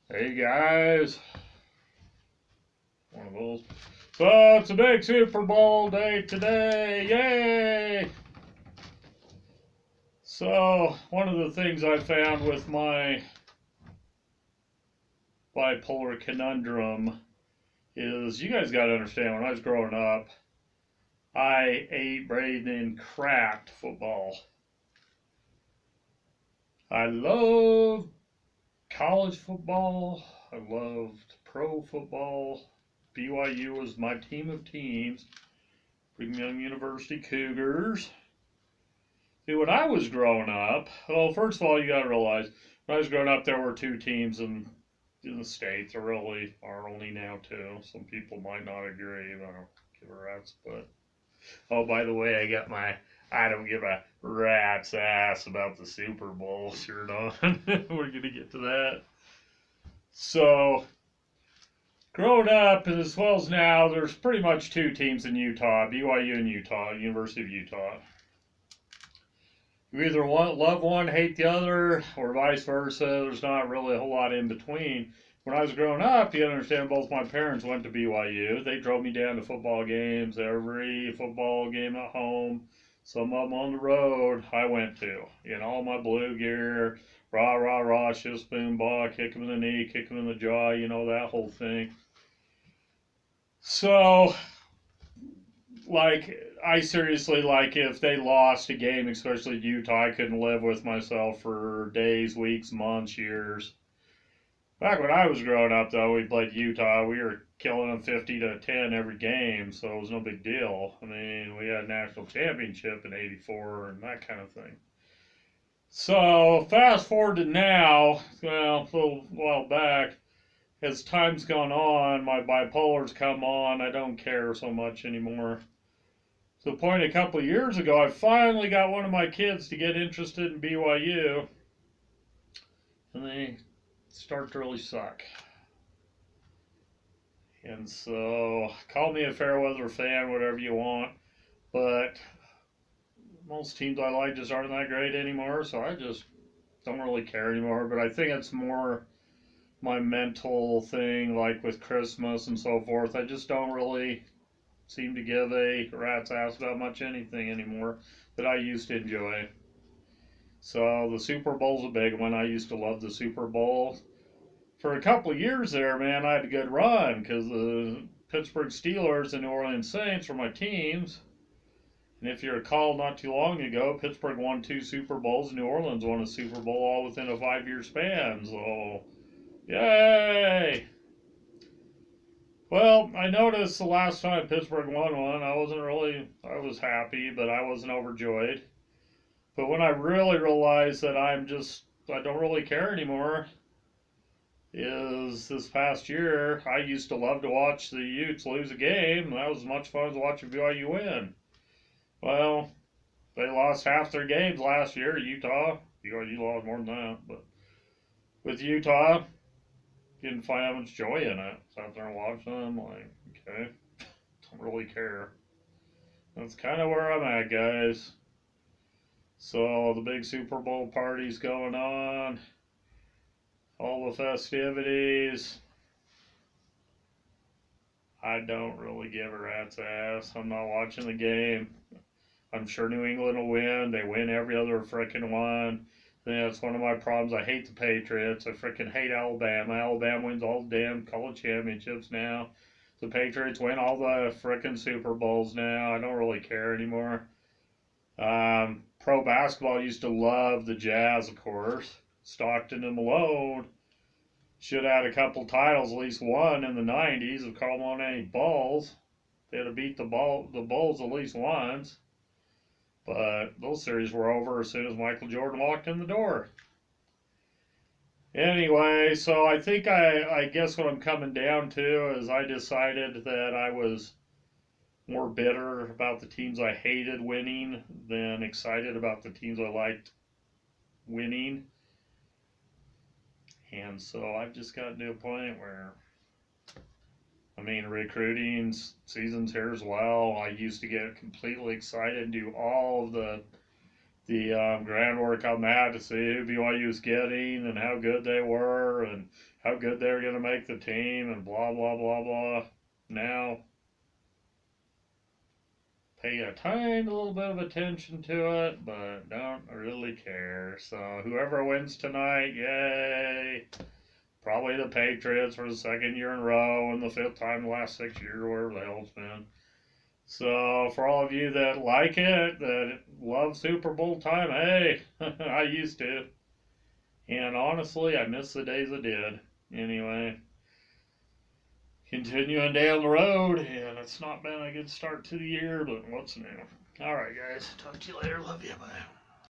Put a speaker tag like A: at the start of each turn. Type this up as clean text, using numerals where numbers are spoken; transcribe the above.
A: Hey guys, one of those. So it's a big Super Bowl day today, yay! So one of the things I found with my bipolar conundrum is you guys got to understand when I was growing up, I ate, breathed, and cracked football. I loved college football. I loved pro football. BYU was my team of teams. Brigham Young University Cougars. See, when I was growing up, well, first of all, you got to realize when I was growing up, there were two teams in the states. There really are only now two. Some people might not agree. I don't give a rat's. But oh, by the way, I don't give a rat's ass about the Super Bowl. Sure not. We're gonna get to that. So growing up as well as now, there's pretty much two teams in Utah: BYU and Utah, University of Utah. You either love one, hate the other, or vice versa. There's not really a whole lot in between. When I was growing up, you understand both my parents went to BYU. They drove me down to football games, every football game at home, some of them on the road. I went to in all my blue gear, rah rah rah, shift spoon ball, kick him in the knee, kick him in the jaw, that whole thing. So I seriously, if they lost a game, especially Utah, I couldn't live with myself for days, weeks, months, years. Back when I was growing up, though, we played Utah. We were killing them 50-10 every game, so it was no big deal. I mean, we had a national championship in '84 and that kind of thing. So fast forward to now, well, a little while back, as time's gone on, my bipolar's come on. I don't care so much anymore. To the point a couple of years ago, I finally got one of my kids to get interested in BYU, and they start to really suck. And so, call me a fair weather fan, whatever you want, but most teams I like just aren't that great anymore, so I just don't really care anymore. But I think it's more my mental thing, like with Christmas and so forth. I just don't really seem to give a rat's ass about much anything anymore that I used to enjoy. So the Super Bowl's a big one. I used to love the Super Bowl. For a couple of years there, man, I had a good run because the Pittsburgh Steelers and New Orleans Saints were my teams. And if you recall, not too long ago, Pittsburgh won 2 Super Bowls, and New Orleans won a Super Bowl all within a 5-year span. So, yay! Well, I noticed the last time Pittsburgh won one, I was happy, but I wasn't overjoyed. But when I really realized that I don't really care anymore, is this past year. I used to love to watch the Utes lose a game. That was as much fun as watching BYU win. Well, they lost half their games last year, Utah. BYU lost more than that, but with Utah, didn't find that much joy in it. Sat there and watched them, okay, don't really care. That's kind of where I'm at, guys. So the big Super Bowl party's going on, all the festivities. I don't really give a rat's ass. I'm not watching the game. I'm sure New England will win. They win every other frickin' one. That's one of my problems. I hate the Patriots. I frickin' hate Alabama. Alabama wins all the damn college championships now. The Patriots win all the frickin' Super Bowls now. I don't really care anymore. Pro basketball used to love the Jazz, of course. Stockton and Malone should have had a couple titles, at least one in the '90s. If Karl Malone had any balls, they had to beat the Bulls at least once. But those series were over as soon as Michael Jordan walked in the door. Anyway, so I think I guess what I'm coming down to is I decided that I was more bitter about the teams I hated winning than excited about the teams I liked winning. And so I've just gotten to a point where, I mean, recruiting season's here as well. I used to get completely excited and do all of the the groundwork on that to see who BYU's getting and how good they were and how good they were going to make the team and blah, blah, blah, blah. Now, pay a tiny little bit of attention to it, but don't really care. So, whoever wins tonight, yay! Probably the Patriots for the second year in a row and the fifth time in the last 6 years, or whatever the hell it's been. So, for all of you that like it, that love Super Bowl time, hey, I used to. And honestly, I miss the days I did. Anyway, continuing down the road, and it's not been a good start to the year, but what's new? Alright, guys, talk to you later. Love you. Bye.